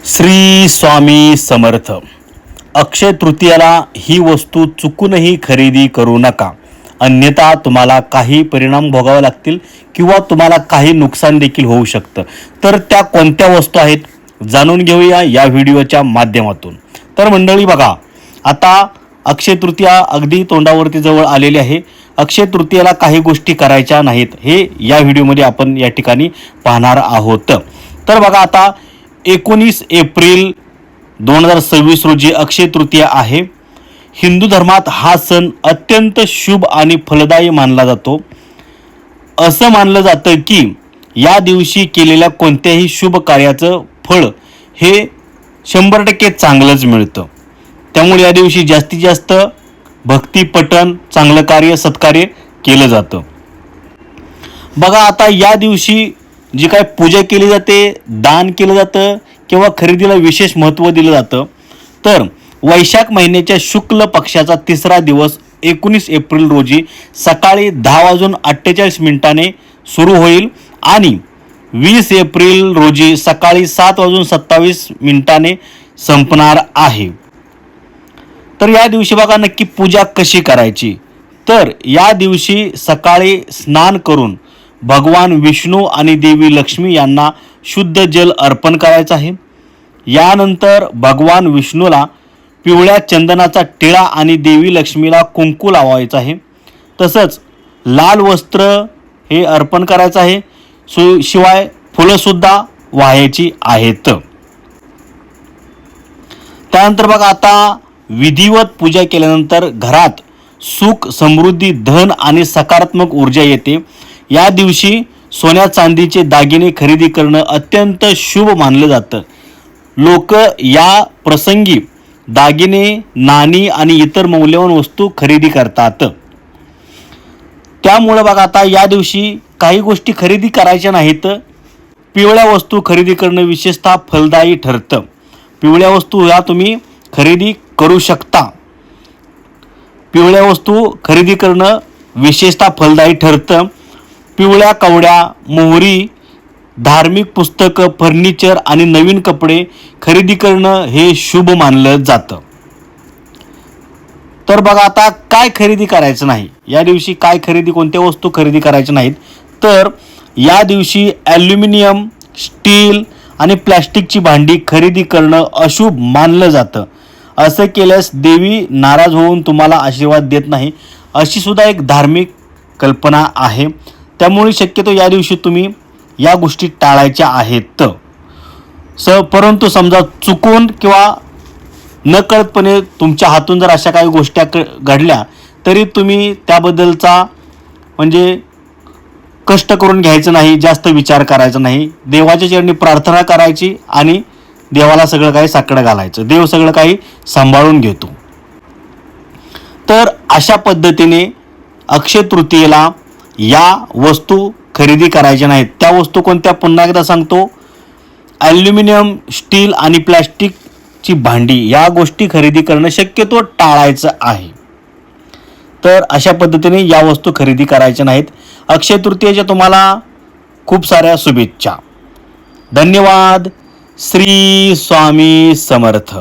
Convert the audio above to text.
श्री स्वामी समर्थ. अक्षय तृतीयाला ही वस्तू चुकूनही खरेदी करू नका, अन्यथा तुम्हाला काही परिणाम भोगावे लागतील किंवा तुम्हाला काही नुकसान देखील होऊ शकतं. तर त्या कोणत्या वस्तू आहेत जाणून घेऊया या व्हिडिओच्या माध्यमातून. तर मंडळी बघा, आता अक्षय तृतीया अगदी तोंडावरती जवळ आलेली आहे. अक्षय तृतीयाला काही गोष्टी करायच्या नाहीत हे या व्हिडिओमध्ये आपण या ठिकाणी पाहणार आहोत. तर बघा, आता 19 एप्रिल 2026 रोजी अक्षय तृतीया आहे. हिंदू धर्मात हा सण अत्यंत शुभ आणि फलदायी मानला जातो. असं मानलं जातं की या दिवशी केलेल्या कोणत्याही शुभ कार्याचं फळ हे 100% चांगलंच मिळतं. त्यामुळे या दिवशी जास्तीत जास्त भक्ती, पठण, चांगलं कार्य, सत्कार्य केलं जातं. बघा, आता या दिवशी जी काय पूजा केली जाते, दान केलं जातं किंवा खरेदीला विशेष महत्त्व दिलं जातं. तर वैशाख महिन्याच्या शुक्ल पक्षाचा तिसरा दिवस 19 एप्रिल रोजी सकाळी 10:48 सुरू होईल आणि 20 एप्रिल रोजी सकाळी 7:27 संपणार आहे. तर या दिवशी बघा, नक्की पूजा कशी करायची. तर या दिवशी सकाळी स्नान करून भगवान विष्णू आणि देवी लक्ष्मी यांना शुद्ध जल अर्पण करायचं आहे. यानंतर भगवान विष्णूला पिवळ्या चंदनाचा टिळा आणि देवी लक्ष्मीला कुंकू लावायचं आहे. तसंच लाल वस्त्र हे अर्पण करायचं आहे. शिवाय फुलंसुद्धा वाहायची आहेत. त्यानंतर बघा, आता विधिवत पूजा केल्यानंतर घरात सुख, समृद्धी, धन आणि सकारात्मक ऊर्जा येते. या दिवशी सोन्या चांदीचे दागिने खरेदी करणं अत्यंत शुभ मानलं जातं. लोक या प्रसंगी दागिने, नाणी आणि इतर मौल्यवान वस्तू खरेदी करतात. त्यामुळे बघा, आता या दिवशी काही गोष्टी खरेदी करायच्या नाहीत. पिवळ्या वस्तू खरेदी करणं विशेषतः फलदायी ठरतं. पिवळ्या वस्तू ह्या तुम्ही खरेदी करू शकता. पिवळ्या वस्तू खरेदी करणं विशेषतः फलदायी ठरतं. पिवळ्या कवड्या, मोहरी, धार्मिक पुस्तकं, फर्निचर आणि नवीन कपडे खरेदी करणं हे शुभ मानलं जातं. तर बघा, आता काय खरेदी करायचं नाही या दिवशी, कोणत्या वस्तू खरेदी करायच्या नाहीत. तर या दिवशी ॲल्युमिनियम, स्टील आणि प्लॅस्टिकची भांडी खरेदी करणं अशुभ मानलं जातं. असं केल्यास देवी नाराज होऊन तुम्हाला आशीर्वाद देत नाही, अशी सुद्धा एक धार्मिक कल्पना आहे. त्यामुळे शक्यतो या दिवशी तुम्ही या गोष्टी टाळायच्या आहेत. परंतु समजा चुकून किंवा नकळतपणे तुमच्या हातून जर अशा काही गोष्टी घडल्या तरी तुम्ही त्याबद्दलचा म्हणजे कष्ट करून घ्यायचं नाही, जास्त विचार करायचा नाही. देवाच्या चरणी प्रार्थना करायची आणि देवाला सगळं काही साकडं घालायचं. देव सगळं काही सांभाळून घेतो. तर अशा पद्धतीने अक्षय तृतीयेला या वस्तू खरेदी करायच्या नाहीत. त्या वस्तू कोणत्या पुन्हा एकदा सांगतो, ॲल्युमिनियम, स्टील आणि प्लॅस्टिकची भांडी या गोष्टी खरेदी करणं शक्यतो टाळायचं आहे. तर अशा पद्धतीने या वस्तू खरेदी करायच्या नाहीत. अक्षय तृतीयेच्या तुम्हाला खूप साऱ्या शुभेच्छा. धन्यवाद. श्री स्वामी समर्थ.